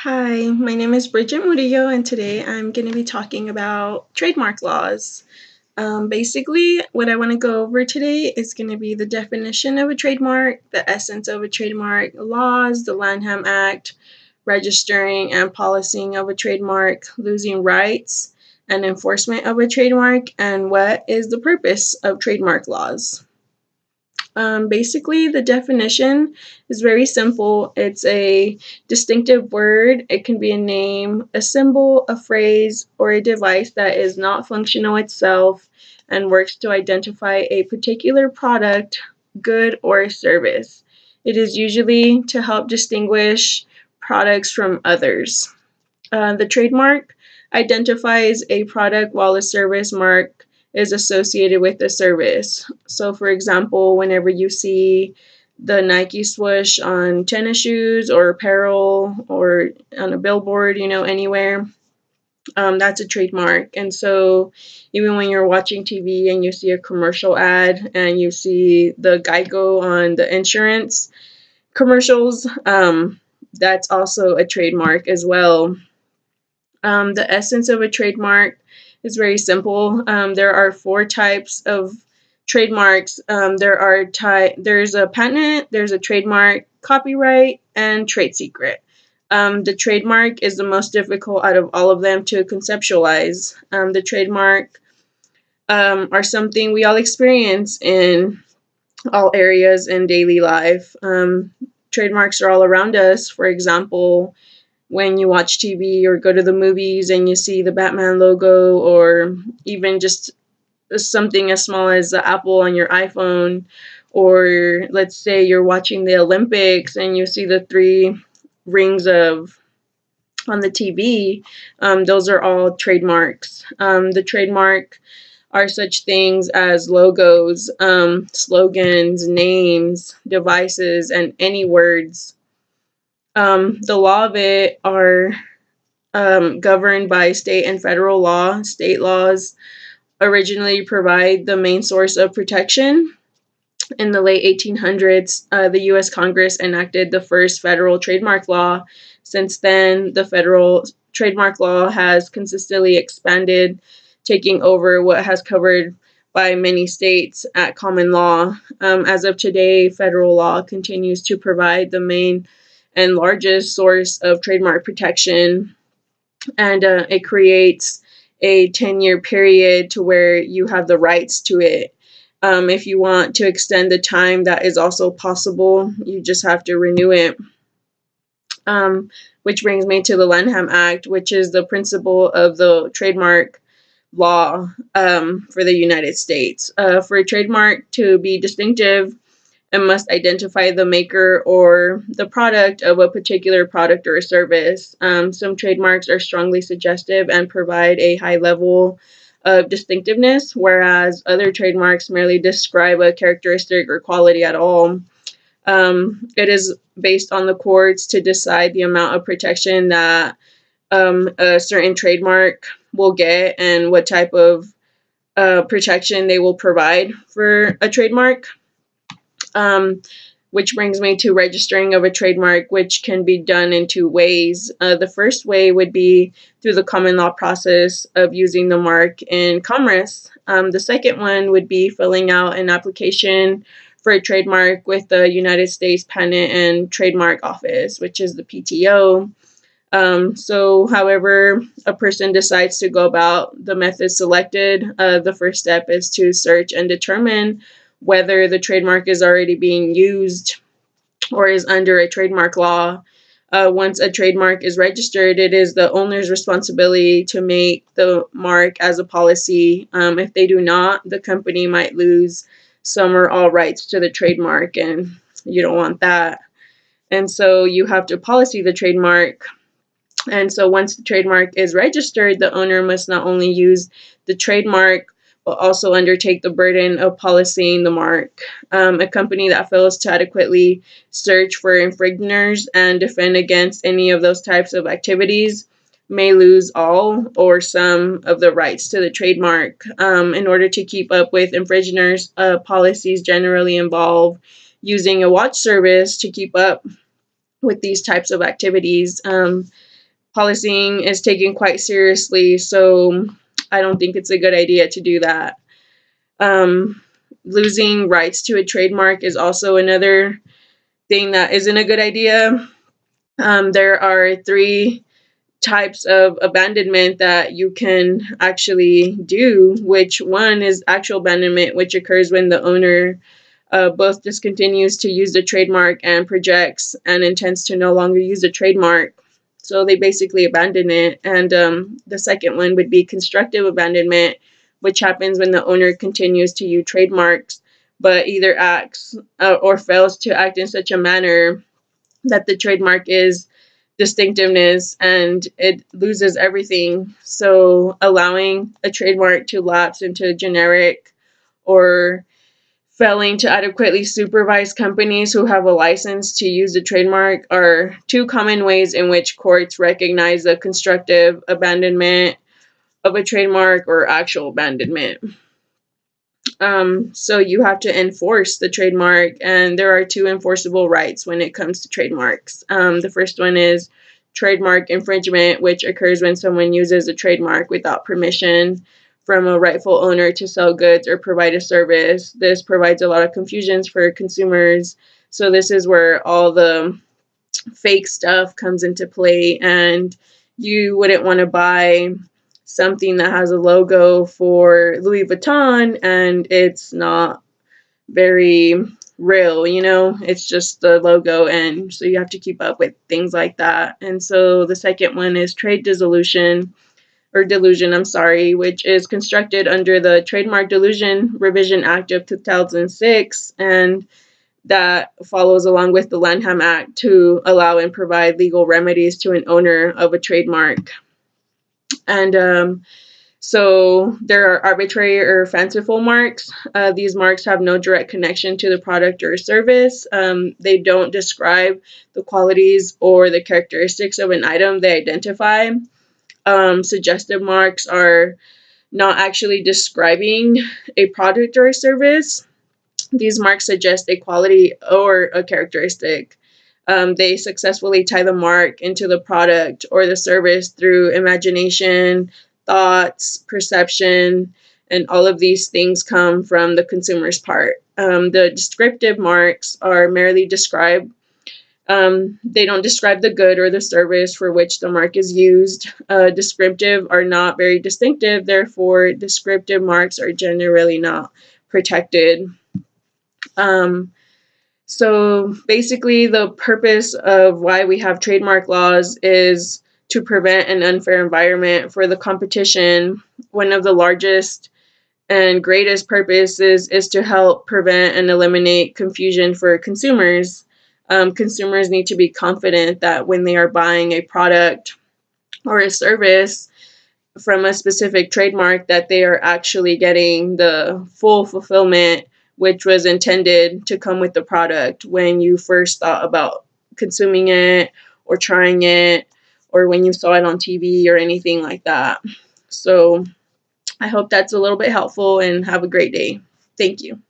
Hi, my name is Bridget Murillo, and today I'm going to be talking about trademark laws. Basically, what I want to go over today is going to be the definition of a trademark, the essence of a trademark, laws, the Lanham Act, registering and policing of a trademark, losing rights, and enforcement of a trademark, and what is the purpose of trademark laws. Basically, the definition is very simple. It's a distinctive word. It can be a name, a symbol, a phrase, or a device that is not functional itself and works to identify a particular product, good, or service. It is usually to help distinguish products from others. The trademark identifies a product while a service mark is associated with the service. So, for example, whenever you see the Nike swoosh on tennis shoes or apparel or on a billboard, anywhere, that's a trademark. And so, even when you're watching TV and you see a commercial ad and you see the Geico on the insurance commercials, that's also a trademark as well. The essence of a trademark is very simple. There are four types of trademarks. There's a patent, there's a trademark, copyright, and trade secret. The trademark is the most difficult out of all of them to conceptualize. The trademark are something we all experience in all areas in daily life. Trademarks are all around us. For example, when you watch TV or go to the movies and you see the Batman logo, or even just something as small as the Apple on your iPhone, or let's say you're watching the Olympics and you see the three rings of on the TV, those are all trademarks. The trademark are such things as logos, slogans, names, devices, and any words. The law of it are governed by state and federal law. State laws originally provide the main source of protection. In the late 1800s, the U.S. Congress enacted the first federal trademark law. Since then, the federal trademark law has consistently expanded, taking over what has covered by many states at common law. As of today, federal law continues to provide the main and largest source of trademark protection, and it creates a 10-year period to where you have the rights to it. If you want to extend the time, that is also possible. You just have to renew it. Which brings me to the Lanham Act, which is the principle of the trademark law for the United States. For a trademark to be distinctive, it must identify the maker or the product of a particular product or service. Some trademarks are strongly suggestive and provide a high level of distinctiveness, whereas other trademarks merely describe a characteristic or quality at all. It is based on the courts to decide the amount of protection that a certain trademark will get and what type of protection they will provide for a trademark. Which brings me to registering of a trademark, which can be done in two ways. The first way would be through the common law process of using the mark in commerce. The second one would be filling out an application for a trademark with the United States Patent and Trademark Office, which is the PTO. So however a person decides to go about the method selected, the first step is to search and determine whether the trademark is already being used or is under a trademark law. Once a trademark is registered, it is the owner's responsibility to make the mark as a policy. If they do not, the company might lose some or all rights to the trademark, and you don't want that. And so you have to policy the trademark. And so once the trademark is registered, the owner must not only use the trademark, but also undertake the burden of policing the mark. A company that fails to adequately search for infringers and defend against any of those types of activities may lose all or some of the rights to the trademark. In order to keep up with infringers, policies generally involve using a watch service to keep up with these types of activities. policing is taken quite seriously, so I don't think it's a good idea to do that. Losing rights to a trademark is also another thing that isn't a good idea. There are 3 types of abandonment that you can actually do, which one is actual abandonment, which occurs when the owner both discontinues to use the trademark and projects and intends to no longer use the trademark. So they basically abandon it. And the second one would be constructive abandonment, which happens when the owner continues to use trademarks, but either acts or fails to act in such a manner that the trademark is distinctiveness and it loses everything. So allowing a trademark to lapse into generic or failing to adequately supervise companies who have a license to use the trademark are 2 common ways in which courts recognize the constructive abandonment of a trademark or actual abandonment. So you have to enforce the trademark, and there are 2 enforceable rights when it comes to trademarks. The first one is trademark infringement, which occurs when someone uses a trademark without permission from a rightful owner to sell goods or provide a service. This provides a lot of confusions for consumers. So this is where all the fake stuff comes into play, and you wouldn't want to buy something that has a logo for Louis Vuitton and it's not very real, it's just the logo, and so you have to keep up with things like that. And so the second one is trade delusion, which is constructed under the Trademark Delusion Revision Act of 2006, and that follows along with the Lanham Act to allow and provide legal remedies to an owner of a trademark. And so there are arbitrary or fanciful marks. These marks have no direct connection to the product or service. They don't describe the qualities or the characteristics of an item they identify. Suggestive marks are not actually describing a product or a service. These marks suggest a quality or a characteristic. They successfully tie the mark into the product or the service through imagination, thoughts, perception, and all of these things come from the consumer's part. The descriptive marks are merely describe. They don't describe the good or the service for which the mark is used. Descriptive are not very distinctive, therefore descriptive marks are generally not protected. So basically the purpose of why we have trademark laws is to prevent an unfair environment for the competition. One of the largest and greatest purposes is to help prevent and eliminate confusion for consumers. Consumers need to be confident that when they are buying a product or a service from a specific trademark, that they are actually getting the full fulfillment which was intended to come with the product when you first thought about consuming it or trying it, or when you saw it on TV or anything like that. So I hope that's a little bit helpful, and have a great day. Thank you.